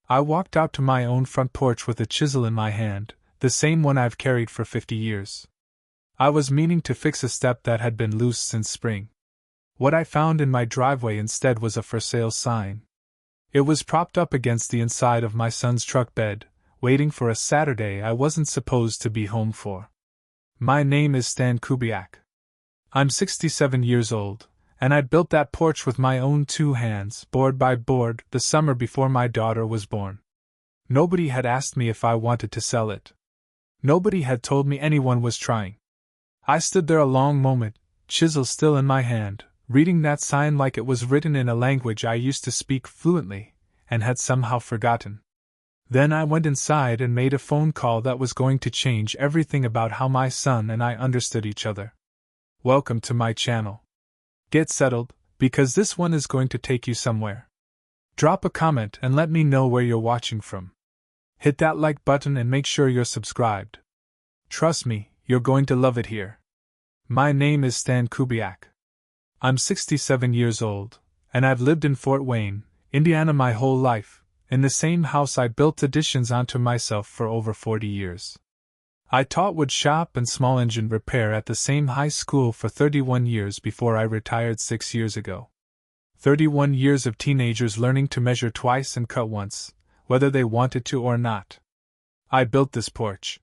I walked out to my own front porch with a chisel in my hand, the same one I've carried for 50 years. I was meaning to fix a step that had been loose since spring. What I found in my driveway instead was a for sale sign. It was propped up against the inside of my son's truck bed, waiting for a Saturday I wasn't supposed to be home for. My name is Stan Kubiak. I'm 67 years old, and I built that porch with my own 2 hands, board by board, the summer before my daughter was born. Nobody had asked me if I wanted to sell it. Nobody had told me anyone was trying. I stood there a long moment, chisel still in my hand, reading that sign like it was written in a language I used to speak fluently, and had somehow forgotten. Then I went inside and made a phone call that was going to change everything about how my son and I understood each other. Welcome to my channel. Get settled, because this one is going to take you somewhere. Drop a comment and let me know where you're watching from. Hit that like button and make sure you're subscribed. Trust me, you're going to love it here. My name is Stan Kubiak. I'm 67 years old, and I've lived in Fort Wayne, Indiana my whole life, in the same house I built additions onto myself for over 40 years. I taught wood shop and small engine repair at the same high school for 31 years before I retired 6 years ago. 31 years of teenagers learning to measure twice and cut once, whether they wanted to or not. I built this porch.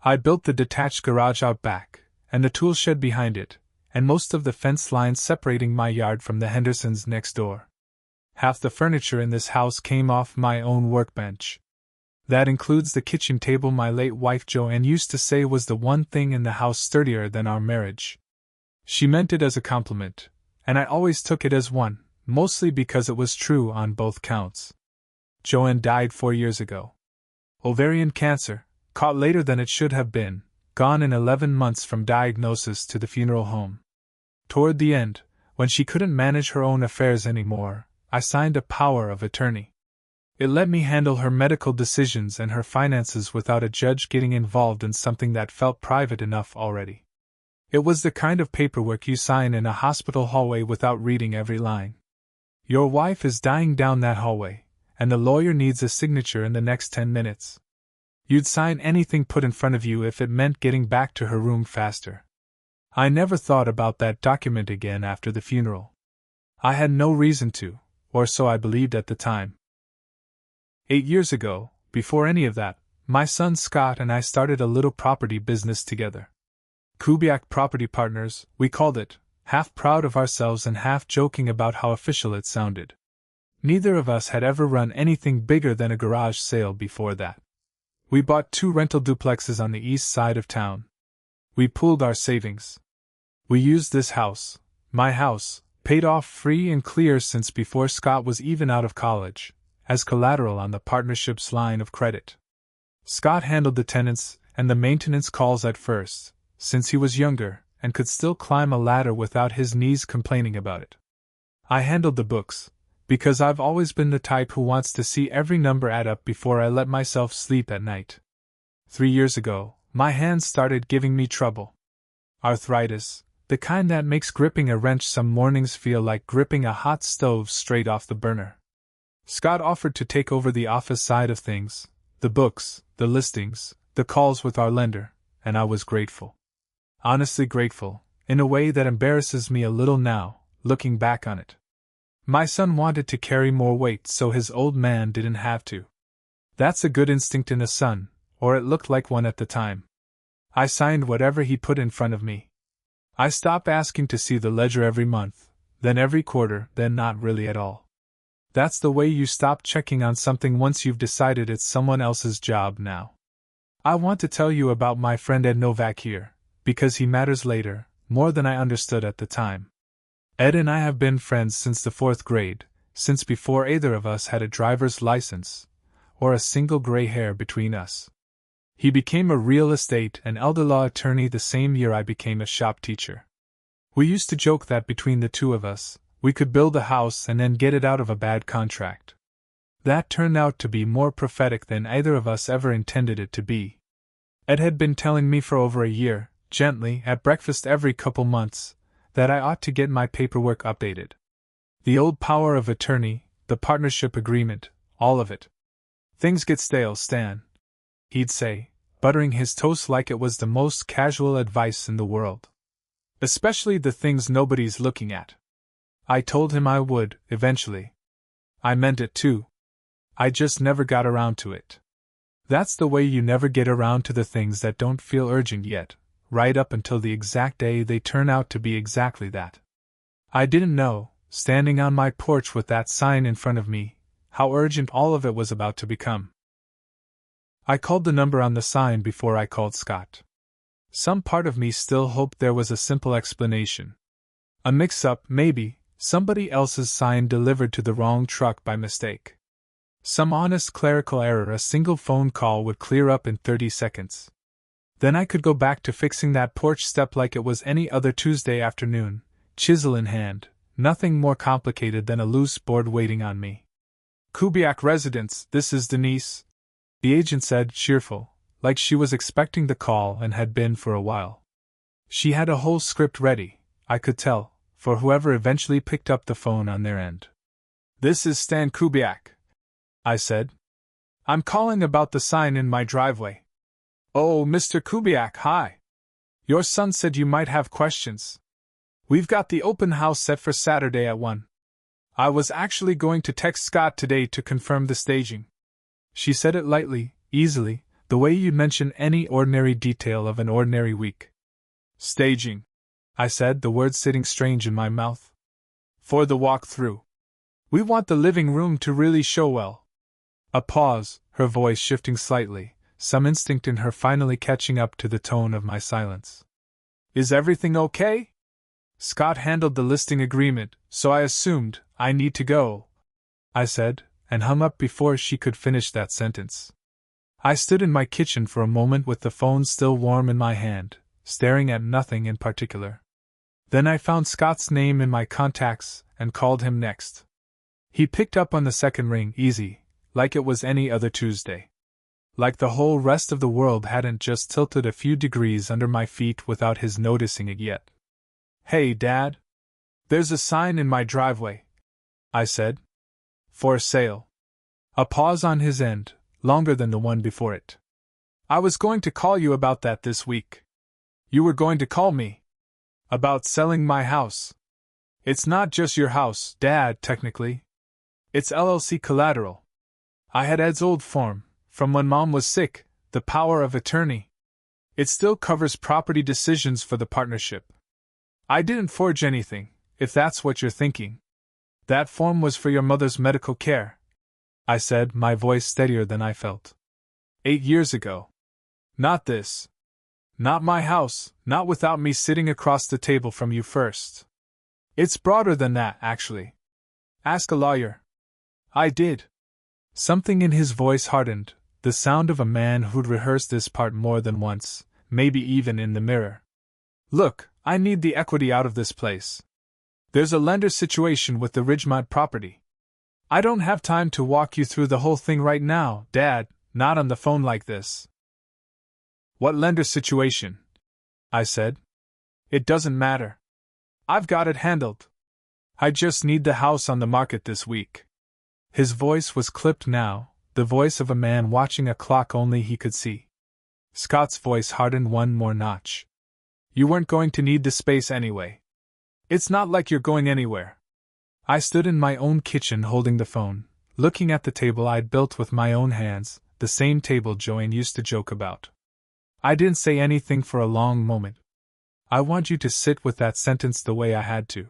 I built the detached garage out back, and the tool shed behind it, and most of the fence lines separating my yard from the Hendersons next door. Half the furniture in this house came off my own workbench. That includes the kitchen table my late wife Joanne used to say was the one thing in the house sturdier than our marriage. She meant it as a compliment, and I always took it as one, mostly because it was true on both counts. Joanne died 4 years ago. Ovarian cancer, caught later than it should have been, gone in 11 months from diagnosis to the funeral home. Toward the end, when she couldn't manage her own affairs anymore, I signed a power of attorney. It let me handle her medical decisions and her finances without a judge getting involved in something that felt private enough already. It was the kind of paperwork you sign in a hospital hallway without reading every line. Your wife is dying down that hallway, and the lawyer needs a signature in the next 10 minutes. You'd sign anything put in front of you if it meant getting back to her room faster. I never thought about that document again after the funeral. I had no reason to, or so I believed at the time. 8 years ago, before any of that, my son Scott and I started a little property business together. Kubiak Property Partners, we called it, half proud of ourselves and half joking about how official it sounded. Neither of us had ever run anything bigger than a garage sale before that. We bought 2 rental duplexes on the east side of town. We pooled our savings. We used this house, my house, paid off free and clear since before Scott was even out of college, as collateral on the partnership's line of credit. Scott handled the tenants and the maintenance calls at first, since he was younger and could still climb a ladder without his knees complaining about it. I handled the books, because I've always been the type who wants to see every number add up before I let myself sleep at night. 3 years ago, my hands started giving me trouble. Arthritis, the kind that makes gripping a wrench some mornings feel like gripping a hot stove straight off the burner. Scott offered to take over the office side of things, the books, the listings, the calls with our lender, and I was grateful. Honestly grateful, in a way that embarrasses me a little now, looking back on it. My son wanted to carry more weight so his old man didn't have to. That's a good instinct in a son, or it looked like one at the time. I signed whatever he put in front of me. I stopped asking to see the ledger every month, then every quarter, then not really at all. That's the way you stop checking on something once you've decided it's someone else's job now. I want to tell you about my friend Ed Novak here, because he matters later, more than I understood at the time. Ed and I have been friends since the 4th grade, since before either of us had a driver's license, or a single gray hair between us. He became a real estate and elder law attorney the same year I became a shop teacher. We used to joke that between the two of us, we could build a house and then get it out of a bad contract. That turned out to be more prophetic than either of us ever intended it to be. Ed had been telling me for over a year, gently, at breakfast every couple months, that I ought to get my paperwork updated. The old power of attorney, the partnership agreement, all of it. Things get stale, Stan, he'd say, buttering his toast like it was the most casual advice in the world. Especially the things nobody's looking at. I told him I would, eventually. I meant it too. I just never got around to it. That's the way you never get around to the things that don't feel urgent yet, right up until the exact day they turn out to be exactly that. I didn't know, standing on my porch with that sign in front of me, how urgent all of it was about to become. I called the number on the sign before I called Scott. Some part of me still hoped there was a simple explanation. A mix-up, maybe, somebody else's sign delivered to the wrong truck by mistake. Some honest clerical error a single phone call would clear up in 30 seconds. Then I could go back to fixing that porch step like it was any other Tuesday afternoon, chisel in hand, nothing more complicated than a loose board waiting on me. Kubiak Residence, this is Denise, the agent said, cheerful, like she was expecting the call and had been for a while. She had a whole script ready, I could tell, for whoever eventually picked up the phone on their end. This is Stan Kubiak, I said. I'm calling about the sign in my driveway. Oh, Mr. Kubiak, hi. Your son said you might have questions. We've got the open house set for Saturday at 1. I was actually going to text Scott today to confirm the staging. She said it lightly, easily, the way you'd mention any ordinary detail of an ordinary week. Staging, I said, the words sitting strange in my mouth. For the walk-through. We want the living room to really show well. A pause, her voice shifting slightly, some instinct in her finally catching up to the tone of my silence. Is everything okay? Scott handled the listing agreement, so I assumed I need to go, I said, and hung up before she could finish that sentence. I stood in my kitchen for a moment with the phone still warm in my hand, staring at nothing in particular. Then I found Scott's name in my contacts and called him next. He picked up on the second ring, easy, like it was any other Tuesday. Like the whole rest of the world hadn't just tilted a few degrees under my feet without his noticing it yet. Hey, Dad. There's a sign in my driveway, I said. For sale. A pause on his end, longer than the one before it. I was going to call you about that this week. You were going to call me. About selling my house. It's not just your house, Dad, technically. It's LLC collateral. I had Ed's old form, from when Mom was sick, the power of attorney. It still covers property decisions for the partnership. I didn't forge anything, if that's what you're thinking. That form was for your mother's medical care, I said, my voice steadier than I felt. 8 years ago. Not this. Not my house, not without me sitting across the table from you first. It's broader than that, actually. Ask a lawyer. I did. Something in his voice hardened, the sound of a man who'd rehearsed this part more than once, maybe even in the mirror. Look, I need the equity out of this place. There's a lender situation with the Ridgemont property. I don't have time to walk you through the whole thing right now, Dad, not on the phone like this. What lender situation? I said. It doesn't matter. I've got it handled. I just need the house on the market this week. His voice was clipped now, the voice of a man watching a clock only he could see. Scott's voice hardened one more notch. You weren't going to need the space anyway. It's not like you're going anywhere. I stood in my own kitchen holding the phone, looking at the table I'd built with my own hands, the same table Joanne used to joke about. I didn't say anything for a long moment. I want you to sit with that sentence the way I had to.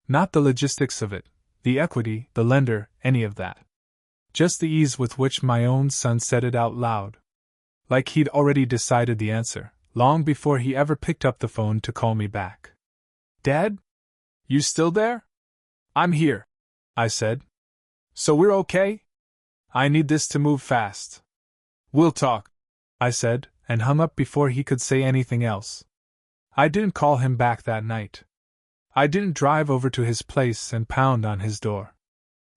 Not the logistics of it, the equity, the lender, any of that. Just the ease with which my own son said it out loud. Like he'd already decided the answer, long before he ever picked up the phone to call me back. Dad? You still there? I'm here, I said. So we're okay? I need this to move fast. We'll talk, I said, and hung up before he could say anything else. I didn't call him back that night. I didn't drive over to his place and pound on his door.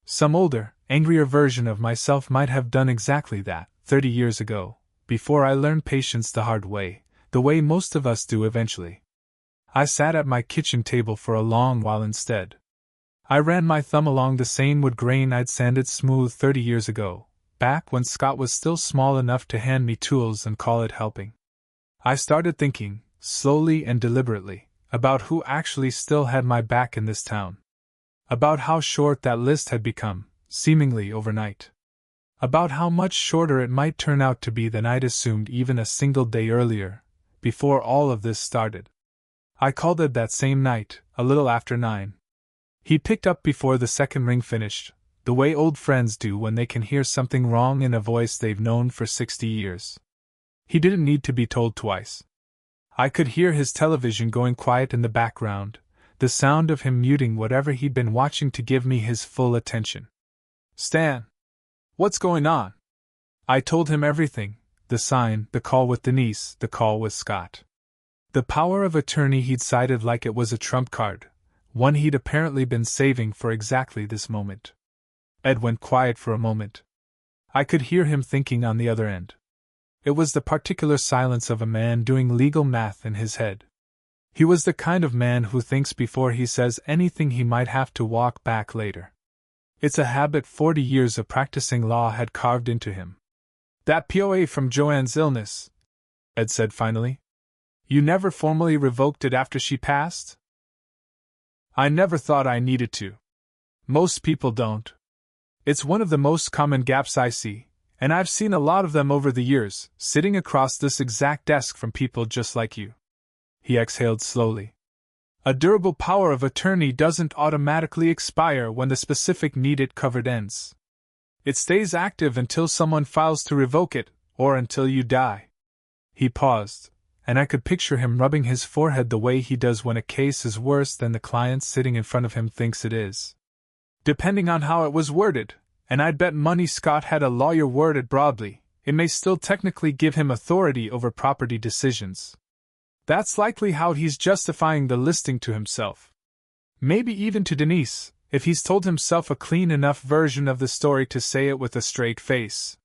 Some older, angrier version of myself might have done exactly that, 30 years ago, before I learned patience the hard way, the way most of us do eventually. I sat at my kitchen table for a long while instead. I ran my thumb along the same wood grain I'd sanded smooth 30 years ago, back when Scott was still small enough to hand me tools and call it helping. I started thinking, slowly and deliberately, about who actually still had my back in this town. About how short that list had become, seemingly overnight. About how much shorter it might turn out to be than I'd assumed even a single day earlier, before all of this started. I called Ed that same night, a little after 9. He picked up before the second ring finished, the way old friends do when they can hear something wrong in a voice they've known for 60 years. He didn't need to be told twice. I could hear his television going quiet in the background, the sound of him muting whatever he'd been watching to give me his full attention. "Stan, what's going on?" I told him everything: the sign, the call with Denise, the call with Scott. The power of attorney he'd cited like it was a trump card, one he'd apparently been saving for exactly this moment. Ed went quiet for a moment. I could hear him thinking on the other end. It was the particular silence of a man doing legal math in his head. He was the kind of man who thinks before he says anything he might have to walk back later. It's a habit 40 years of practicing law had carved into him. "That POA from Joanne's illness," Ed said finally. "You never formally revoked it after she passed?" "I never thought I needed to. Most people don't. It's one of the most common gaps I see, and I've seen a lot of them over the years, sitting across this exact desk from people just like you." He exhaled slowly. "A durable power of attorney doesn't automatically expire when the specific need it covered ends. It stays active until someone files to revoke it, or until you die." He paused, and I could picture him rubbing his forehead the way he does when a case is worse than the client sitting in front of him thinks it is. "Depending on how it was worded, and I'd bet money Scott had a lawyer word it broadly, it may still technically give him authority over property decisions. That's likely how he's justifying the listing to himself. Maybe even to Denise, if he's told himself a clean enough version of the story to say it with a straight face.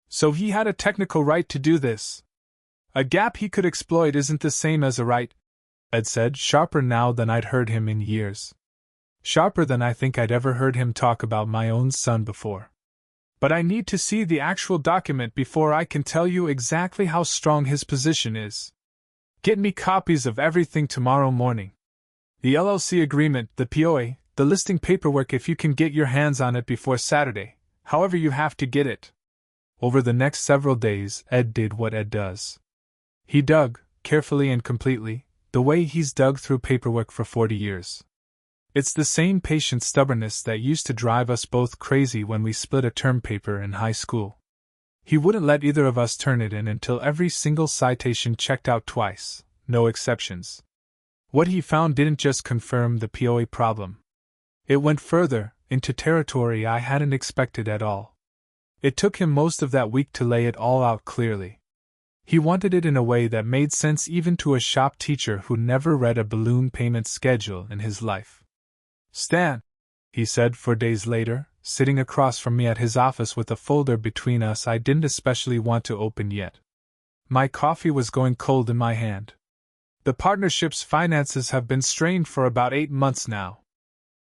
So he had a technical right to do this. A gap he could exploit isn't the same as a right," Ed said, sharper now than I'd heard him in years. Sharper than I think I'd ever heard him talk about my own son before. "But I need to see the actual document before I can tell you exactly how strong his position is. Get me copies of everything tomorrow morning. The LLC agreement, the POA, the listing paperwork if you can get your hands on it before Saturday, however you have to get it." Over the next several days, Ed did what Ed does. He dug, carefully and completely, the way he's dug through paperwork for 40 years. It's the same patient stubbornness that used to drive us both crazy when we split a term paper in high school. He wouldn't let either of us turn it in until every single citation checked out twice, no exceptions. What he found didn't just confirm the POA problem. It went further, into territory I hadn't expected at all. It took him most of that week to lay it all out clearly. He wanted it in a way that made sense even to a shop teacher who never read a balloon payment schedule in his life. "Stan," he said 4 days later, sitting across from me at his office with a folder between us I didn't especially want to open yet. My coffee was going cold in my hand. "The partnership's finances have been strained for about 8 months now.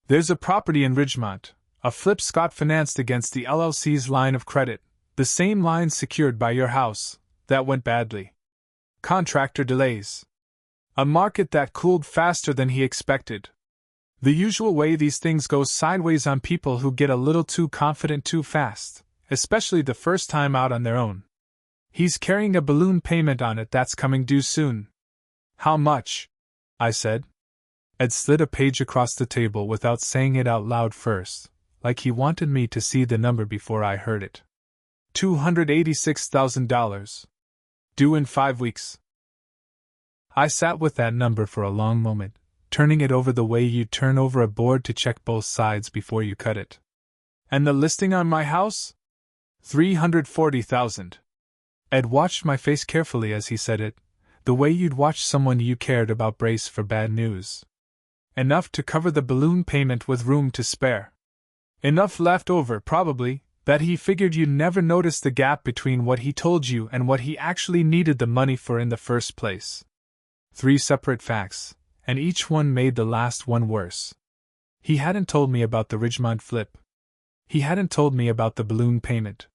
There's a property in Ridgemont, a flip Scott financed against the LLC's line of credit, the same line secured by your house, that went badly. Contractor delays. A market that cooled faster than he expected. The usual way these things go sideways on people who get a little too confident too fast, especially the first time out on their own. He's carrying a balloon payment on it that's coming due soon." "How much?" I said. Ed slid a page across the table without saying it out loud first, like he wanted me to see the number before I heard it. $286,000. Due in 5 weeks. I sat with that number for a long moment, turning it over the way you turn over a board to check both sides before you cut it. "And the listing on my house?" $340,000. Ed watched my face carefully as he said it, the way you'd watch someone you cared about brace for bad news. "Enough to cover the balloon payment with room to spare. Enough left over, probably, that he figured you'd never notice the gap between what he told you and what he actually needed the money for in the first place." 3 separate facts, and each one made the last one worse. He hadn't told me about the Ridgemont flip. He hadn't told me about the balloon payment.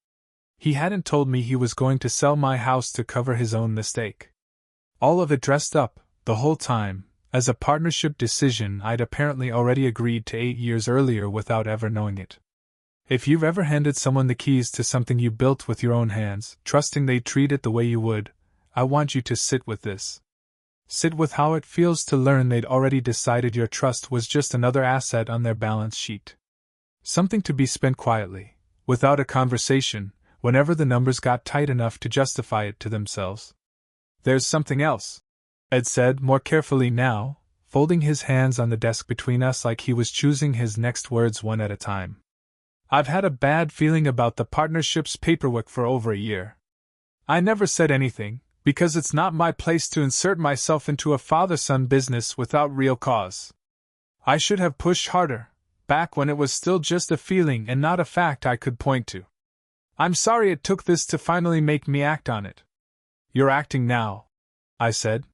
He hadn't told me he was going to sell my house to cover his own mistake. All of it dressed up, the whole time, as a partnership decision I'd apparently already agreed to 8 years earlier without ever knowing it. If you've ever handed someone the keys to something you built with your own hands, trusting they'd treat it the way you would, I want you to sit with this. Sit with how it feels to learn they'd already decided your trust was just another asset on their balance sheet. Something to be spent quietly, without a conversation, whenever the numbers got tight enough to justify it to themselves. There's something else, Ed said more carefully now, folding his hands on the desk between us like he was choosing his next words one at a time. I've had a bad feeling about the partnership's paperwork for over a year. I never said anything, because it's not my place to insert myself into a father-son business without real cause. I should have pushed harder, back when it was still just a feeling and not a fact I could point to. I'm sorry it took this to finally make me act on it. You're acting now, I said.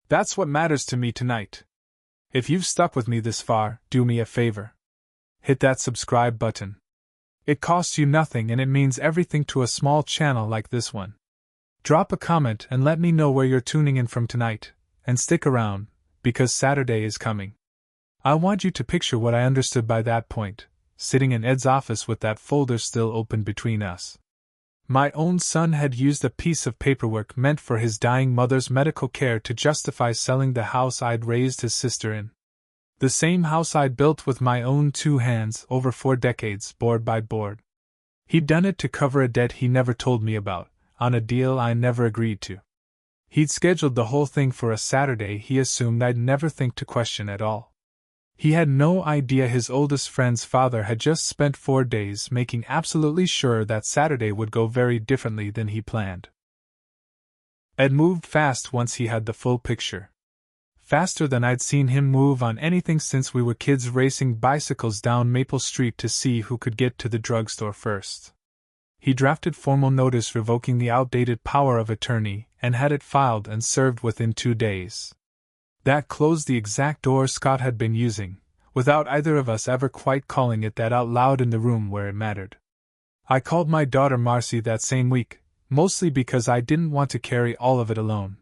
That's what matters to me tonight. If you've stuck with me this far, do me a favor. Hit that subscribe button. It costs you nothing and it means everything to a small channel like this one. Drop a comment and let me know where you're tuning in from tonight, and stick around, because Saturday is coming. I want you to picture what I understood by that point, sitting in Ed's office with that folder still open between us. My own son had used a piece of paperwork meant for his dying mother's medical care to justify selling the house I'd raised his sister in. The same house I'd built with my own 2 hands over 4 decades, board by board. He'd done it to cover a debt he never told me about, on a deal I never agreed to. He'd scheduled the whole thing for a Saturday he assumed I'd never think to question at all. He had no idea his oldest friend's father had just spent 4 days making absolutely sure that Saturday would go very differently than he planned. Ed moved fast once he had the full picture. Faster than I'd seen him move on anything since we were kids racing bicycles down Maple Street to see who could get to the drugstore first. He drafted formal notice revoking the outdated power of attorney and had it filed and served within 2 days. That closed the exact door Scott had been using, without either of us ever quite calling it that out loud in the room where it mattered. I called my daughter Marcy that same week, mostly because I didn't want to carry all of it alone.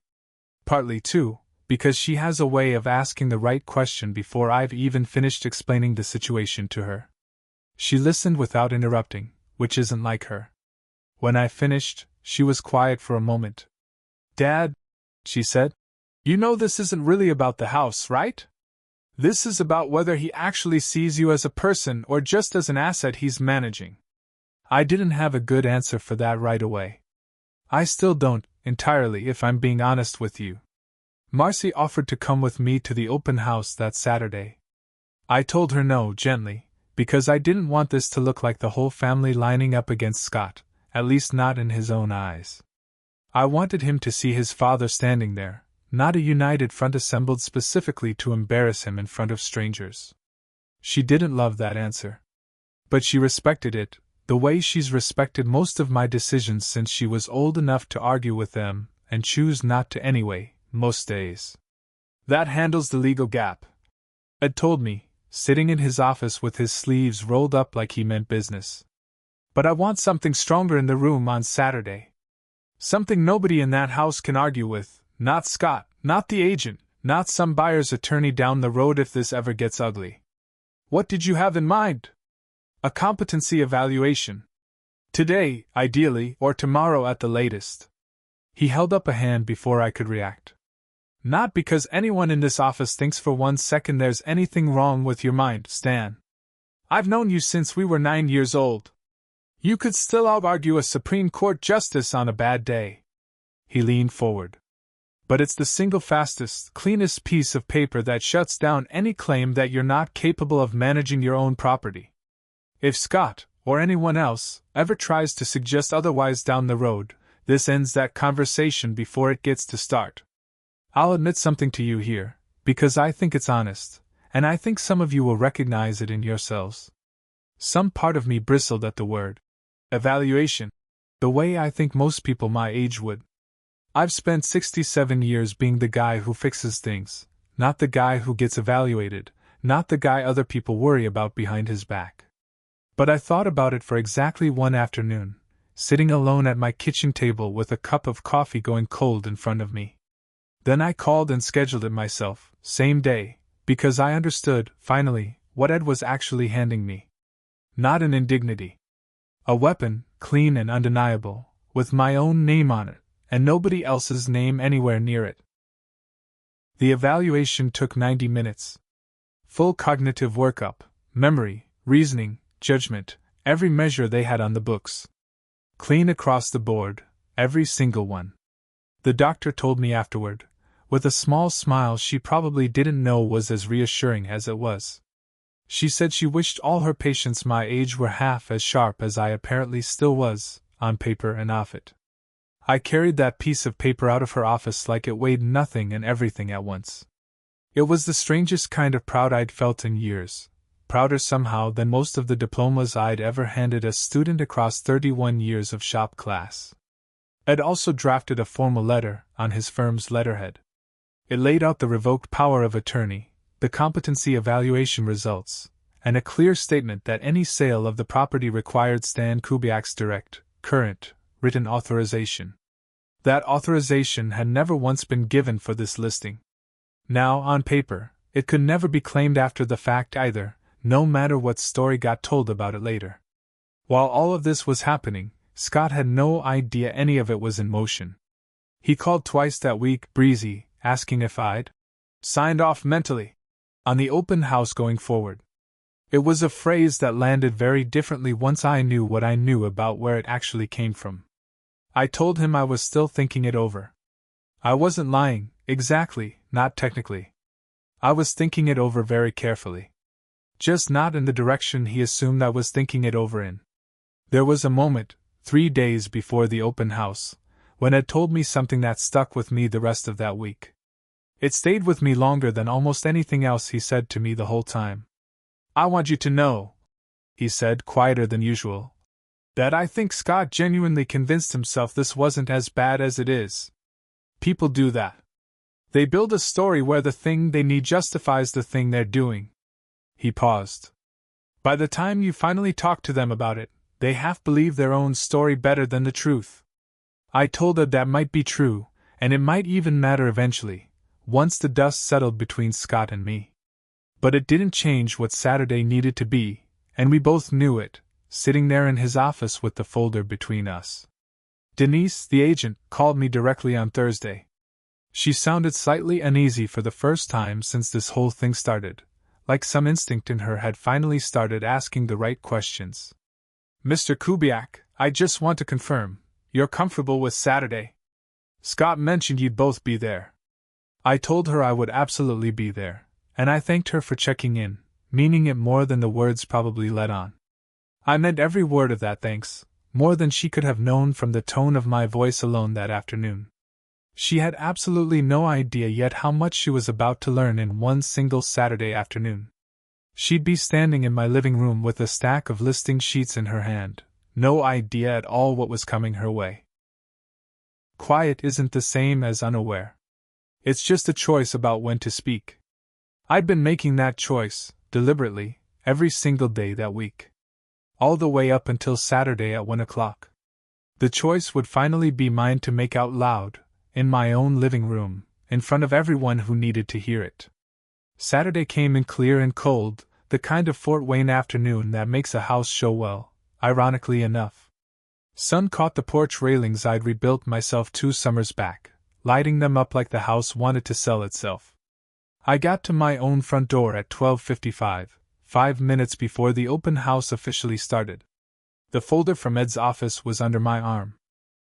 Partly, too, because she has a way of asking the right question before I've even finished explaining the situation to her. She listened without interrupting, which isn't like her. When I finished, she was quiet for a moment. "Dad," she said, "you know this isn't really about the house, right? This is about whether he actually sees you as a person or just as an asset he's managing." I didn't have a good answer for that right away. I still don't, entirely, if I'm being honest with you. Marcy offered to come with me to the open house that Saturday. I told her no, gently, because I didn't want this to look like the whole family lining up against Scott, at least not in his own eyes. I wanted him to see his father standing there, not a united front assembled specifically to embarrass him in front of strangers. She didn't love that answer. But she respected it, the way she's respected most of my decisions since she was old enough to argue with them, and choose not to anyway, most days. "That handles the legal gap," Ed told me, sitting in his office with his sleeves rolled up like he meant business. "But I want something stronger in the room on Saturday. Something nobody in that house can argue with, not Scott, not the agent, not some buyer's attorney down the road if this ever gets ugly." "What did you have in mind?" "A competency evaluation. Today, ideally, or tomorrow at the latest." He held up a hand before I could react. "Not because anyone in this office thinks for 1 second there's anything wrong with your mind, Stan. I've known you since we were 9 years old. You could still out-argue a Supreme Court justice on a bad day." He leaned forward. "But it's the single fastest, cleanest piece of paper that shuts down any claim that you're not capable of managing your own property. If Scott, or anyone else, ever tries to suggest otherwise down the road, this ends that conversation before it gets to start. I'll admit something to you here, because I think it's honest, and I think some of you will recognize it in yourselves." Some part of me bristled at the word evaluation, the way I think most people my age would. I've spent 67 years being the guy who fixes things, not the guy who gets evaluated, not the guy other people worry about behind his back. But I thought about it for exactly one afternoon, sitting alone at my kitchen table with a cup of coffee going cold in front of me. Then I called and scheduled it myself, same day, because I understood, finally, what Ed was actually handing me. Not an indignity. A weapon, clean and undeniable, with my own name on it, and nobody else's name anywhere near it. The evaluation took 90 minutes. Full cognitive workup, memory, reasoning, judgment, every measure they had on the books. Clean across the board, every single one. The doctor told me afterward, with a small smile she probably didn't know was as reassuring as it was. She said she wished all her patients my age were half as sharp as I apparently still was, on paper and off it. I carried that piece of paper out of her office like it weighed nothing and everything at once. It was the strangest kind of proud I'd felt in years, prouder somehow than most of the diplomas I'd ever handed a student across 31 years of shop class. Ed also drafted a formal letter on his firm's letterhead. It laid out the revoked power of attorney, the competency evaluation results, and a clear statement that any sale of the property required Stan Kubiak's direct, current, written authorization. That authorization had never once been given for this listing. Now, on paper, it could never be claimed after the fact either, no matter what story got told about it later. While all of this was happening, Scott had no idea any of it was in motion. He called twice that week, breezy, asking if I'd signed off mentally on the open house going forward. It was a phrase that landed very differently once I knew what I knew about where it actually came from. I told him I was still thinking it over. I wasn't lying, exactly, not technically. I was thinking it over very carefully. Just not in the direction he assumed I was thinking it over in. There was a moment, 3 days before the open house, when Ed told me something that stuck with me the rest of that week. It stayed with me longer than almost anything else he said to me the whole time. "I want you to know," he said, quieter than usual, "that I think Scott genuinely convinced himself this wasn't as bad as it is. People do that. They build a story where the thing they need justifies the thing they're doing." He paused. "By the time you finally talk to them about it, they half believe their own story better than the truth." I told her that might be true, and it might even matter eventually, once the dust settled between Scott and me. But it didn't change what Saturday needed to be, and we both knew it, sitting there in his office with the folder between us. Denise, the agent, called me directly on Thursday. She sounded slightly uneasy for the first time since this whole thing started, like some instinct in her had finally started asking the right questions. "Mr. Kubiak, I just want to confirm, you're comfortable with Saturday? Scott mentioned you'd both be there." I told her I would absolutely be there, and I thanked her for checking in, meaning it more than the words probably let on. I meant every word of that thanks, more than she could have known from the tone of my voice alone that afternoon. She had absolutely no idea yet how much she was about to learn in one single Saturday afternoon. She'd be standing in my living room with a stack of listing sheets in her hand, no idea at all what was coming her way. Quiet isn't the same as unaware. It's just a choice about when to speak. I'd been making that choice, deliberately, every single day that week. All the way up until Saturday at 1 o'clock. The choice would finally be mine to make out loud, in my own living room, in front of everyone who needed to hear it. Saturday came in clear and cold, the kind of Fort Wayne afternoon that makes a house show well, ironically enough. Sun caught the porch railings I'd rebuilt myself 2 summers back, lighting them up like the house wanted to sell itself. I got to my own front door at 12:55, 5 minutes before the open house officially started. The folder from Ed's office was under my arm.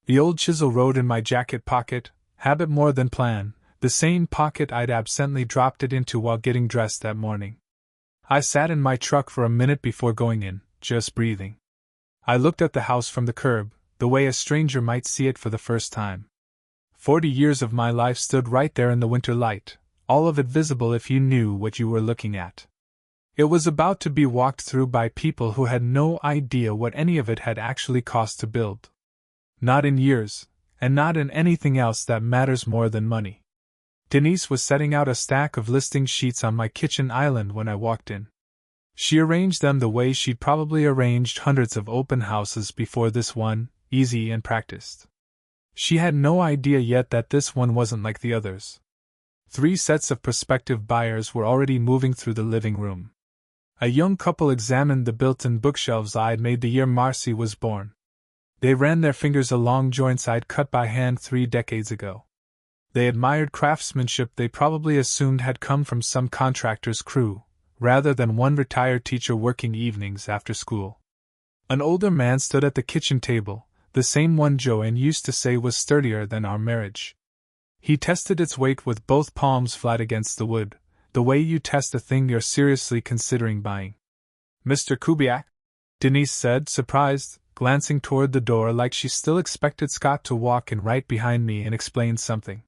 The old chisel rode in my jacket pocket, habit more than plan, the same pocket I'd absently dropped it into while getting dressed that morning. I sat in my truck for a minute before going in, just breathing. I looked at the house from the curb, the way a stranger might see it for the first time. 40 years of my life stood right there in the winter light, all of it visible if you knew what you were looking at. It was about to be walked through by people who had no idea what any of it had actually cost to build. Not in years, and not in anything else that matters more than money. Denise was setting out a stack of listing sheets on my kitchen island when I walked in. She arranged them the way she'd probably arranged hundreds of open houses before this one, easy and practiced. She had no idea yet that this one wasn't like the others. 3 sets of prospective buyers were already moving through the living room. A young couple examined the built-in bookshelves I'd made the year Marcy was born. They ran their fingers along joints I'd cut by hand 3 decades ago. They admired craftsmanship they probably assumed had come from some contractor's crew, rather than one retired teacher working evenings after school. An older man stood at the kitchen table, the same one Joanne used to say was sturdier than our marriage. He tested its weight with both palms flat against the wood, the way you test a thing you're seriously considering buying. "Mr. Kubiak?" Denise said, surprised, glancing toward the door like she still expected Scott to walk in right behind me and explain something.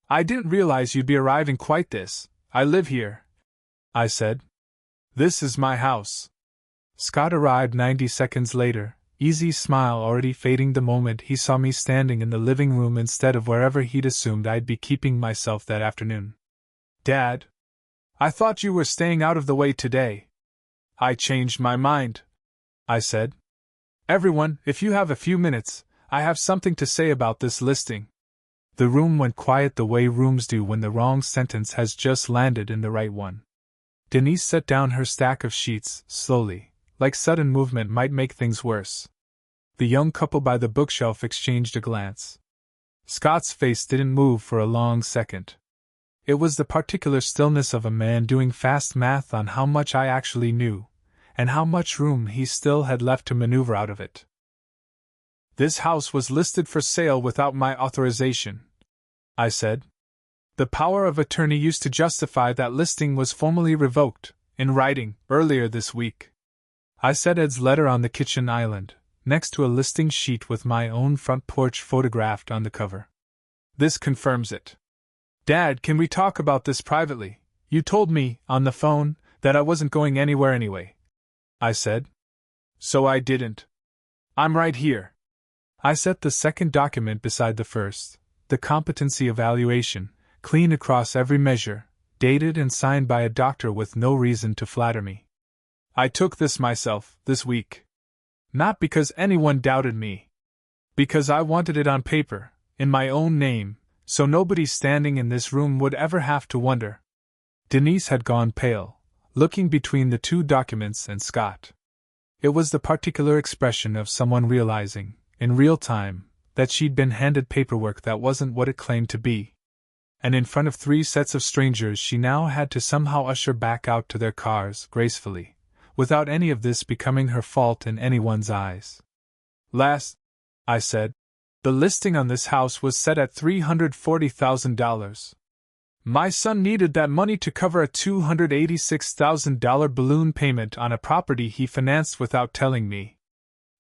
"I didn't realize you'd be arriving quite this. I live here," I said. "This is my house." Scott arrived 90 seconds later, easy smile already fading the moment he saw me standing in the living room instead of wherever he'd assumed I'd be keeping myself that afternoon. "Dad, I thought you were staying out of the way today." "I changed my mind," I said. "Everyone, if you have a few minutes, I have something to say about this listing." The room went quiet the way rooms do when the wrong sentence has just landed in the right one. Denise set down her stack of sheets, slowly, like sudden movement might make things worse. The young couple by the bookshelf exchanged a glance. Scott's face didn't move for a long second. It was the particular stillness of a man doing fast math on how much I actually knew, and how much room he still had left to maneuver out of it. "This house was listed for sale without my authorization," I said. "The power of attorney used to justify that listing was formally revoked, in writing, earlier this week." I set Ed's letter on the kitchen island, next to a listing sheet with my own front porch photographed on the cover. "This confirms it. Dad, can we talk about this privately? You told me, on the phone, that I wasn't going anywhere anyway," I said. "So I didn't. I'm right here." I set the second document beside the first, the competency evaluation, clean across every measure, dated and signed by a doctor with no reason to flatter me. "I took this myself, this week. Not because anyone doubted me. Because I wanted it on paper, in my own name, so nobody standing in this room would ever have to wonder." Denise had gone pale, looking between the 2 documents and Scott. It was the particular expression of someone realizing, in real time, that she'd been handed paperwork that wasn't what it claimed to be. And in front of 3 sets of strangers she now had to somehow usher back out to their cars, gracefully, without any of this becoming her fault in anyone's eyes. "Last," I said, "the listing on this house was set at $340,000. My son needed that money to cover a $286,000 balloon payment on a property he financed without telling me.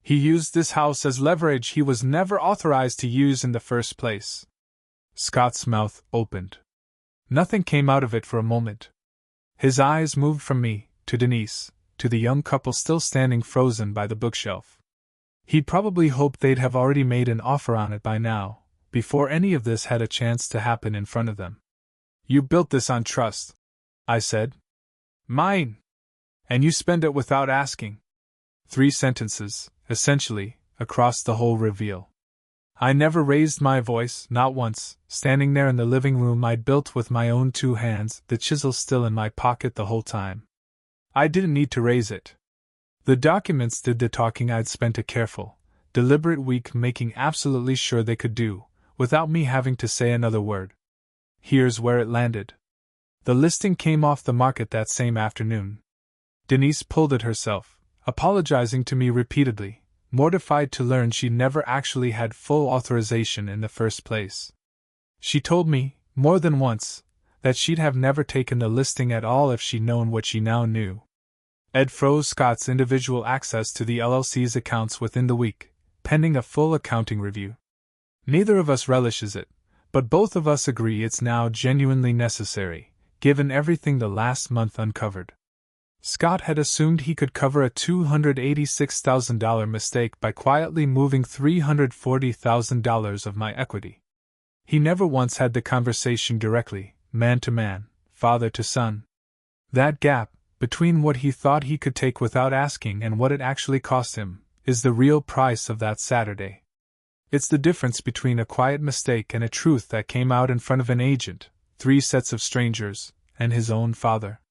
He used this house as leverage he was never authorized to use in the first place." Scott's mouth opened. Nothing came out of it for a moment. His eyes moved from me, to Denise, to the young couple still standing frozen by the bookshelf. He'd probably hoped they'd have already made an offer on it by now, before any of this had a chance to happen in front of them. "You built this on trust," I said. "Mine. And you spend it without asking." 3 sentences, essentially, across the whole reveal. I never raised my voice, not once, standing there in the living room I'd built with my own 2 hands, the chisel still in my pocket the whole time. I didn't need to raise it. The documents did the talking I'd spent a careful, deliberate week making absolutely sure they could do, without me having to say another word. Here's where it landed. The listing came off the market that same afternoon. Denise pulled it herself, apologizing to me repeatedly, mortified to learn she never actually had full authorization in the first place. She told me, more than once, that she'd have never taken the listing at all if she'd known what she now knew. Ed froze Scott's individual access to the LLC's accounts within the week, pending a full accounting review. Neither of us relishes it, but both of us agree it's now genuinely necessary, given everything the last month uncovered. Scott had assumed he could cover a $286,000 mistake by quietly moving $340,000 of my equity. He never once had the conversation directly, man to man, father to son. That gap, between what he thought he could take without asking and what it actually cost him, is the real price of that Saturday. It's the difference between a quiet mistake and a truth that came out in front of an agent, 3 sets of strangers, and his own father.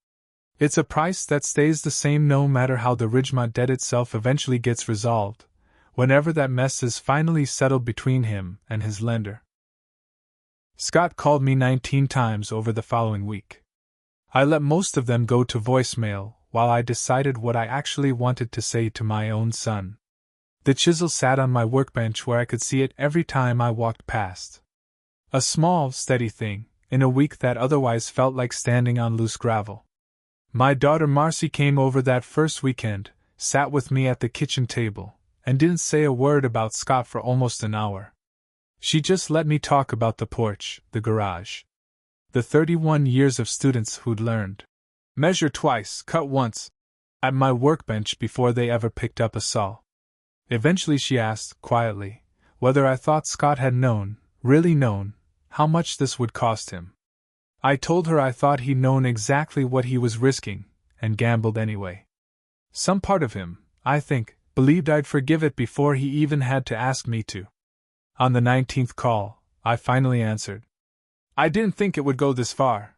It's a price that stays the same no matter how the Ridgemont debt itself eventually gets resolved, whenever that mess is finally settled between him and his lender. Scott called me 19 times over the following week. I let most of them go to voicemail while I decided what I actually wanted to say to my own son. The chisel sat on my workbench where I could see it every time I walked past. A small, steady thing, in a week that otherwise felt like standing on loose gravel. My daughter Marcy came over that first weekend, sat with me at the kitchen table, and didn't say a word about Scott for almost an hour. She just let me talk about the porch, the garage. The 31 years of students who'd learned, measure twice, cut once, at my workbench before they ever picked up a saw. Eventually she asked, quietly, whether I thought Scott had known, really known, how much this would cost him. I told her I thought he'd known exactly what he was risking, and gambled anyway. Some part of him, I think, believed I'd forgive it before he even had to ask me to. On the 19th call, I finally answered. I didn't think it would go this far,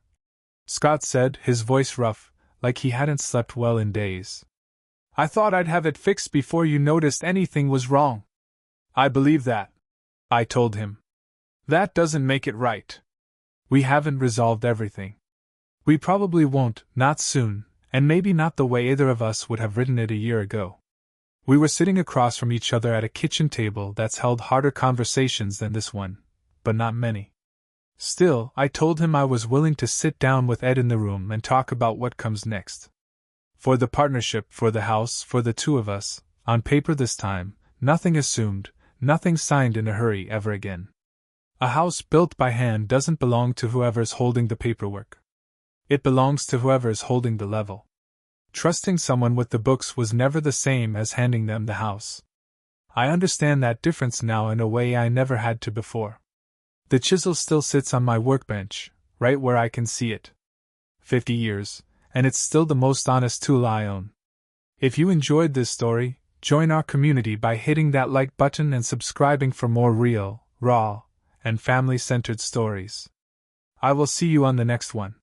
Scott said, his voice rough, like he hadn't slept well in days. I thought I'd have it fixed before you noticed anything was wrong. I believe that, I told him. That doesn't make it right. We haven't resolved everything. We probably won't, not soon, and maybe not the way either of us would have written it a year ago. We were sitting across from each other at a kitchen table that's held harder conversations than this one, but not many. Still, I told him I was willing to sit down with Ed in the room and talk about what comes next. For the partnership, for the house, for the two of us, on paper this time, nothing assumed, nothing signed in a hurry ever again. A house built by hand doesn't belong to whoever's holding the paperwork. It belongs to whoever's holding the level. Trusting someone with the books was never the same as handing them the house. I understand that difference now in a way I never had to before. The chisel still sits on my workbench, right where I can see it. 50 years, and it's still the most honest tool I own. If you enjoyed this story, join our community by hitting that like button and subscribing for more real, raw, and family-centered stories. I will see you on the next one.